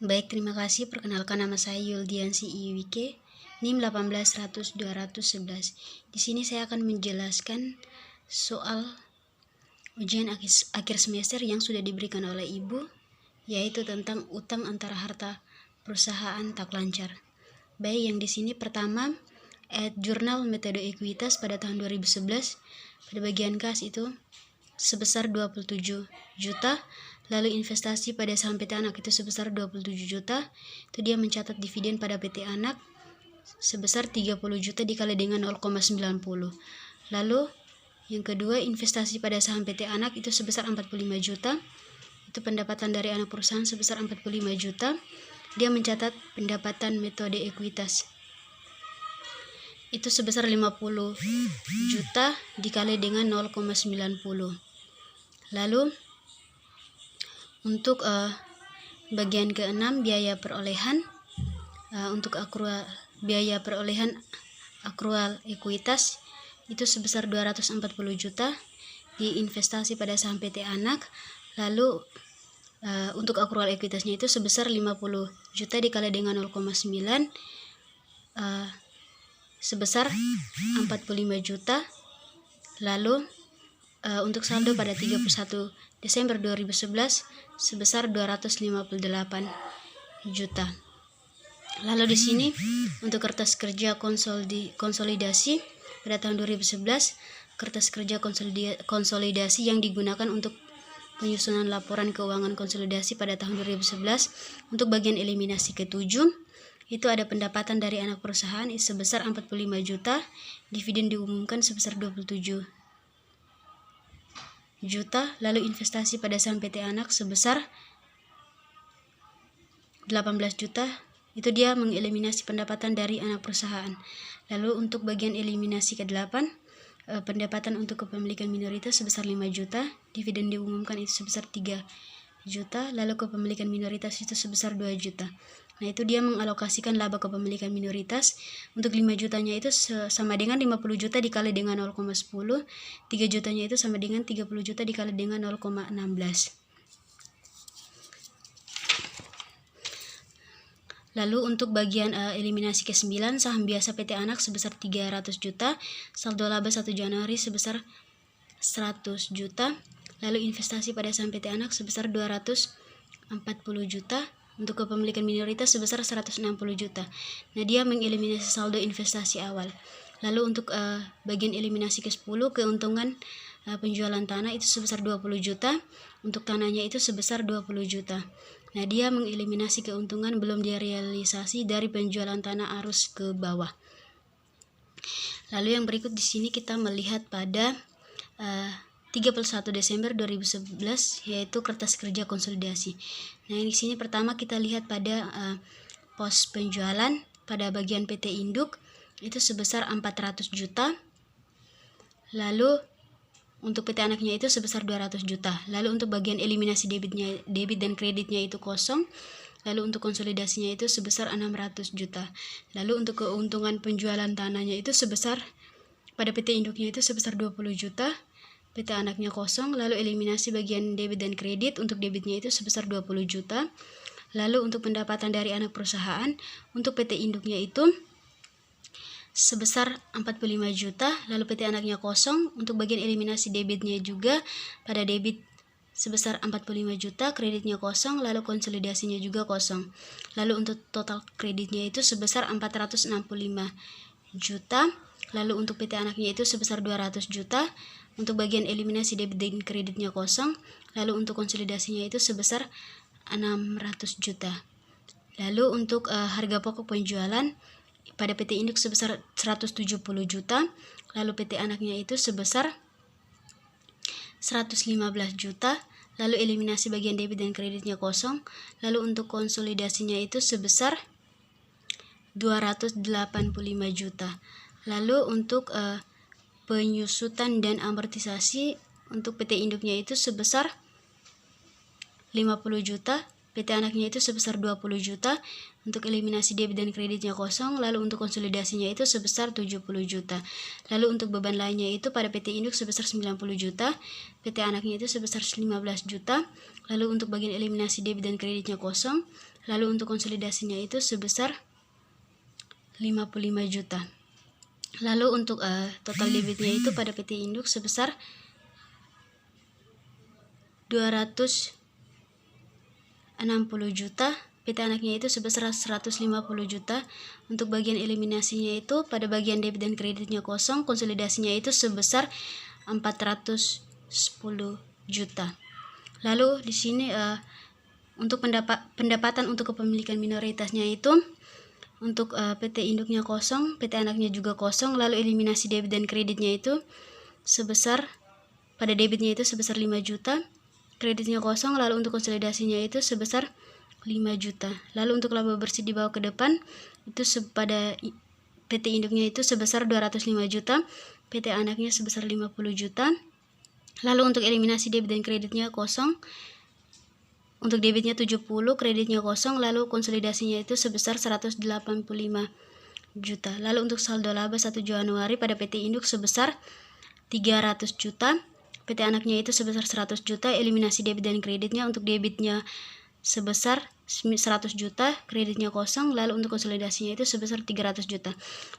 Baik, terima kasih. Perkenalkan, nama saya Yuldiansi Iwike, NIM 18100-211. Di sini saya akan menjelaskan soal ujian akhir semester yang sudah diberikan oleh Ibu, yaitu tentang utang antara harta perusahaan tak lancar. Baik, yang di sini pertama, jurnal metode ekuitas pada tahun 2011 pada bagian kas itu sebesar 27 juta. Lalu investasi pada saham PT Anak itu sebesar 27 juta. Itu dia mencatat dividen pada PT Anak sebesar 30 juta dikali dengan 0,90. Lalu yang kedua, investasi pada saham PT Anak itu sebesar 45 juta. Itu pendapatan dari anak perusahaan sebesar 45 juta. Dia mencatat pendapatan metode ekuitas itu sebesar 50 juta dikali dengan 0,90. Lalu untuk bagian ke-6, biaya perolehan untuk biaya perolehan akrual ekuitas itu sebesar 240 juta diinvestasi pada saham PT Anak. Lalu untuk akrual ekuitasnya itu sebesar 50 juta dikali dengan 0,9 sebesar 45 juta. Lalu untuk saldo pada 31 Desember 2011 sebesar 258 juta. Lalu di sini untuk kertas kerja konsolidasi pada tahun 2011, kertas kerja konsolidasi yang digunakan untuk penyusunan laporan keuangan konsolidasi pada tahun 2011 untuk bagian eliminasi ke-7 itu ada pendapatan dari anak perusahaan sebesar 45 juta, dividen diumumkan sebesar 27 juta, lalu investasi pada saham PT Anak sebesar 18 juta. Itu dia mengeliminasi pendapatan dari anak perusahaan. Lalu untuk bagian eliminasi ke-8, pendapatan untuk kepemilikan minoritas sebesar 5 juta, dividen diumumkan itu sebesar 3 juta, lalu kepemilikan minoritas itu sebesar 2 juta. Nah, itu dia mengalokasikan laba kepemilikan minoritas. Untuk 5 jutanya itu sama dengan 50 juta dikali dengan 0,10, 3 jutanya itu sama dengan 30 juta dikali dengan 0,16. Lalu untuk bagian eliminasi ke-9, saham biasa PT Anak sebesar 300 juta, saldo laba 1 Januari sebesar 100 juta, lalu investasi pada saham PT Anak sebesar 240 juta, untuk kepemilikan minoritas sebesar 160 juta. Nah, dia mengeliminasi saldo investasi awal. Lalu untuk bagian eliminasi ke-10, keuntungan penjualan tanah itu sebesar 20 juta, untuk tanahnya itu sebesar 20 juta. Nah, dia mengeliminasi keuntungan belum direalisasi dari penjualan tanah arus ke bawah. Lalu yang berikut di sini kita melihat pada 31 Desember 2011 yaitu kertas kerja konsolidasi. Nah, di sini pertama kita lihat pada pos penjualan pada bagian PT Induk itu sebesar 400 juta. Lalu untuk PT Anaknya itu sebesar 200 juta. Lalu untuk bagian eliminasi debit dan kreditnya itu kosong. Lalu untuk konsolidasinya itu sebesar 600 juta. Lalu untuk keuntungan penjualan tanahnya itu sebesar pada PT Induknya itu sebesar 20 juta. PT Anaknya kosong. Lalu eliminasi bagian debit dan kredit, untuk debitnya itu sebesar 20 juta. Lalu untuk pendapatan dari anak perusahaan, untuk PT Induknya itu sebesar 45 juta, lalu PT Anaknya kosong. Untuk bagian eliminasi debitnya juga pada debit sebesar 45 juta, kreditnya kosong, lalu konsolidasinya juga kosong. Lalu untuk total kreditnya itu sebesar 465 juta, lalu untuk PT Anaknya itu sebesar 200 juta. Untuk bagian eliminasi debit dan kreditnya kosong, lalu untuk konsolidasinya itu sebesar 600 juta. Lalu untuk harga pokok penjualan pada PT Induk sebesar 170 juta, lalu PT Anaknya itu sebesar 115 juta, lalu eliminasi bagian debit dan kreditnya kosong, lalu untuk konsolidasinya itu sebesar 285 juta. Lalu untuk penyusutan dan amortisasi untuk PT Induknya itu sebesar 50 juta, PT anaknya itu sebesar 20 juta. Untuk eliminasi debit dan kreditnya kosong, lalu untuk konsolidasinya itu sebesar 70 juta. Lalu untuk beban lainnya itu pada PT induk sebesar 90 juta, PT anaknya itu sebesar 15 juta. Lalu untuk bagian eliminasi debit dan kreditnya kosong, lalu untuk konsolidasinya itu sebesar 55 juta. Lalu untuk total debitnya itu pada PT induk sebesar 260 juta, PT anaknya itu sebesar 150 juta. Untuk bagian eliminasinya itu pada bagian debit dan kreditnya kosong, konsolidasinya itu sebesar 410 juta. Lalu di sini untuk pendapatan untuk kepemilikan minoritasnya itu untuk PT induknya kosong, PT anaknya juga kosong, lalu eliminasi debit dan kreditnya itu sebesar, pada debitnya itu sebesar 5 juta, kreditnya kosong, lalu untuk konsolidasinya itu sebesar 5 juta. Lalu untuk laba bersih dibawa ke depan itu pada PT induknya itu sebesar 205 juta, PT anaknya sebesar 50 juta. Lalu untuk eliminasi debit dan kreditnya kosong, untuk debitnya 70, kreditnya kosong, lalu konsolidasinya itu sebesar 185 juta. Lalu untuk saldo laba 1 Januari pada PT induk sebesar 300 juta, PT anaknya itu sebesar 100 juta, eliminasi debit dan kreditnya untuk debitnya sebesar 100 juta, kreditnya kosong, lalu untuk konsolidasinya itu sebesar 300 juta.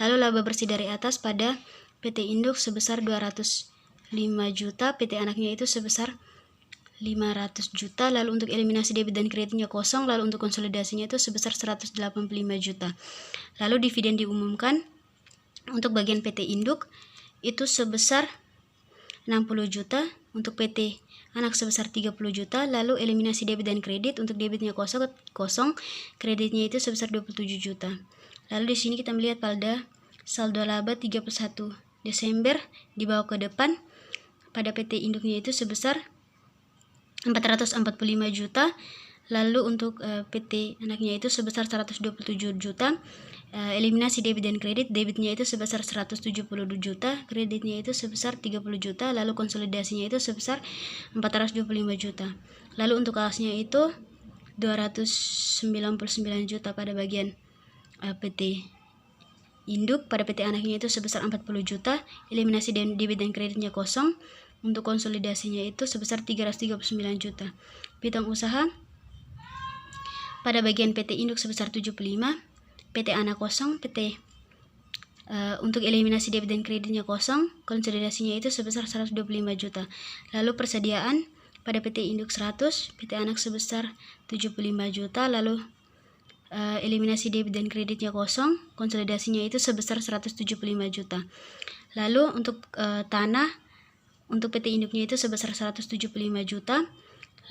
Lalu laba bersih dari atas pada PT induk sebesar 205 juta, PT anaknya itu sebesar 500 juta, lalu untuk eliminasi debit dan kreditnya kosong, lalu untuk konsolidasinya itu sebesar 185 juta. Lalu dividen diumumkan untuk bagian PT induk itu sebesar 60 juta, untuk PT anak sebesar 30 juta, lalu eliminasi debit dan kredit untuk debitnya kosong, kreditnya itu sebesar 27 juta. Lalu di sini kita melihat pada saldo laba 31 Desember dibawa ke depan pada PT induknya itu sebesar 445 juta, lalu untuk PT anaknya itu sebesar 127 juta, eliminasi debit dan kredit, debitnya itu sebesar 172 juta, kreditnya itu sebesar 30 juta, lalu konsolidasinya itu sebesar 425 juta. Lalu untuk alasnya itu 299 juta pada bagian PT induk, pada PT anaknya itu sebesar 40 juta, eliminasi debit dan kreditnya kosong, untuk konsolidasinya itu sebesar 339 juta. Piutang usaha pada bagian PT induk sebesar 75, PT anak kosong, PT untuk eliminasi debit dan kreditnya kosong, konsolidasinya itu sebesar 125 juta. Lalu persediaan pada PT induk 100, PT anak sebesar 75 juta, lalu eliminasi debit dan kreditnya kosong, konsolidasinya itu sebesar 175 juta. Lalu untuk tanah untuk PT induknya itu sebesar 175 juta,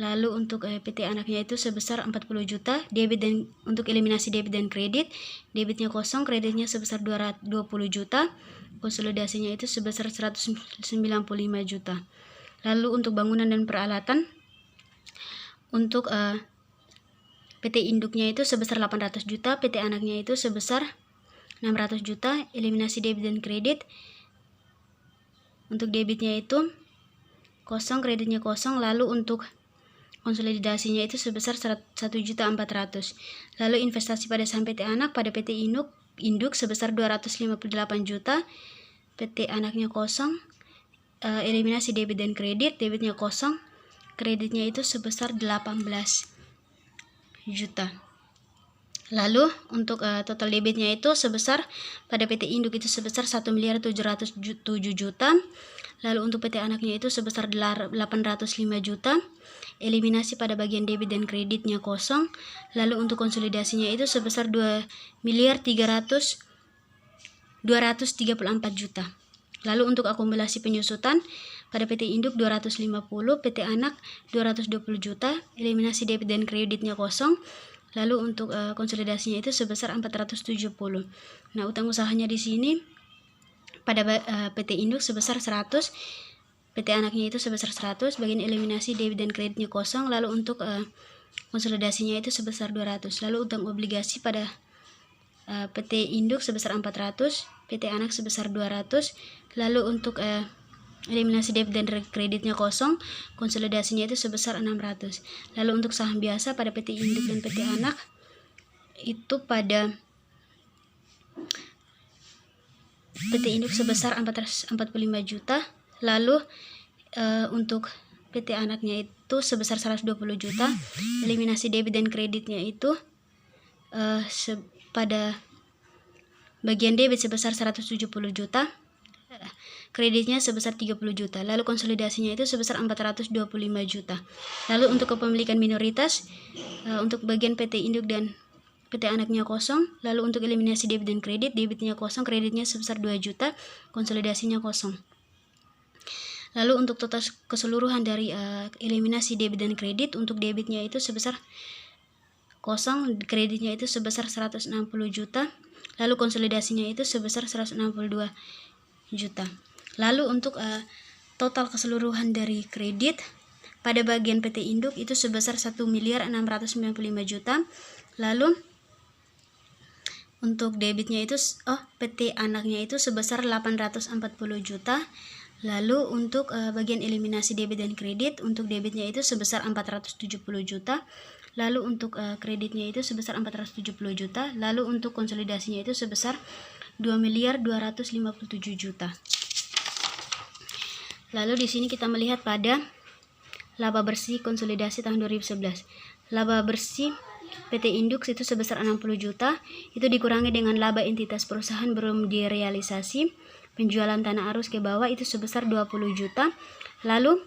lalu untuk PT anaknya itu sebesar 40 juta, debit dan untuk eliminasi debit dan kredit, debitnya kosong, kreditnya sebesar 220 juta, konsolidasinya itu sebesar 195 juta. Lalu untuk bangunan dan peralatan untuk PT induknya itu sebesar 800 juta, PT anaknya itu sebesar 600 juta, eliminasi debit dan kredit, untuk debitnya itu kosong, kreditnya kosong, lalu untuk konsolidasinya itu sebesar 1.400.000. Lalu investasi pada saham PT anak pada PT induk sebesar 258 juta, PT anaknya kosong, eliminasi debit dan kredit, debitnya kosong, kreditnya itu sebesar 18 juta. Lalu untuk total debitnya itu sebesar pada PT induk itu sebesar 1.707 juta. Lalu untuk PT anaknya itu sebesar 805 juta. Eliminasi pada bagian debit dan kreditnya kosong. Lalu untuk konsolidasinya itu sebesar 2.234 juta. Lalu untuk akumulasi penyusutan pada PT induk 250, PT anak 220 juta, eliminasi debit dan kreditnya kosong. Lalu untuk konsolidasinya itu sebesar 470. Nah, utang usahanya di sini pada PT induk sebesar 100, PT anaknya itu sebesar 100, bagian eliminasi debit dan kreditnya kosong, lalu untuk konsolidasinya itu sebesar 200. Lalu utang obligasi pada PT induk sebesar 400, PT anak sebesar 200, lalu untuk eliminasi debit dan kreditnya kosong, konsolidasinya itu sebesar 600. Lalu untuk saham biasa pada PT Induk dan PT Anak itu pada PT Induk sebesar 445 juta, lalu untuk PT Anaknya itu sebesar 120 juta, eliminasi debit dan kreditnya itu pada bagian debit sebesar 170 juta, kreditnya sebesar 30 juta, lalu konsolidasinya itu sebesar 425 juta. Lalu untuk kepemilikan minoritas, untuk bagian PT Induk dan PT Anaknya kosong, lalu untuk eliminasi debit dan kredit, debitnya kosong, kreditnya sebesar 2 juta, konsolidasinya kosong. Lalu untuk total keseluruhan dari eliminasi debit dan kredit, untuk debitnya itu sebesar kosong, kreditnya itu sebesar 160 juta, lalu konsolidasinya itu sebesar 162 juta. Lalu untuk total keseluruhan dari kredit pada bagian PT Induk itu sebesar 1.695 juta. Lalu untuk debitnya itu PT Anaknya itu sebesar 840 juta. Lalu untuk bagian eliminasi debit dan kredit, untuk debitnya itu sebesar 470 juta. Lalu untuk kreditnya itu sebesar 470 juta. Lalu untuk konsolidasinya itu sebesar 2.257 juta. Lalu di sini kita melihat pada laba bersih konsolidasi tahun 2011. Laba bersih PT Induk itu sebesar 60 juta, itu dikurangi dengan laba entitas perusahaan belum direalisasi, penjualan tanah arus ke bawah itu sebesar 20 juta. Lalu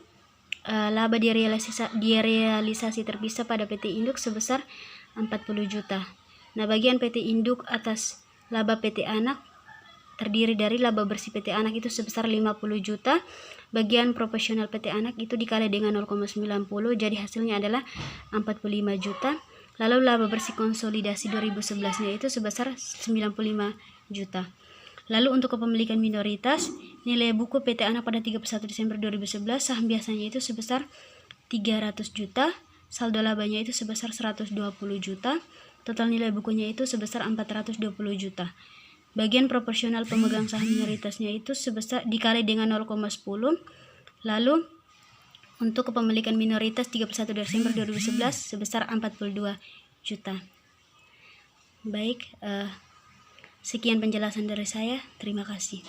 laba direalisasi terpisah pada PT Induk sebesar 40 juta. Nah, bagian PT Induk atas laba PT Anak terdiri dari laba bersih PT Anak itu sebesar 50 juta, bagian proporsional PT Anak itu dikali dengan 0,90, jadi hasilnya adalah 45 juta. Lalu laba bersih konsolidasi 2011-nya itu sebesar 95 juta. Lalu untuk kepemilikan minoritas, nilai buku PT Anak pada 31 Desember 2011, saham biasanya itu sebesar 300 juta, saldo labanya itu sebesar 120 juta, total nilai bukunya itu sebesar 420 juta. Bagian proporsional pemegang saham minoritasnya itu sebesar dikali dengan 0,10. Lalu untuk kepemilikan minoritas 31 Desember 2011 sebesar 42 juta. Baik, sekian penjelasan dari saya. Terima kasih.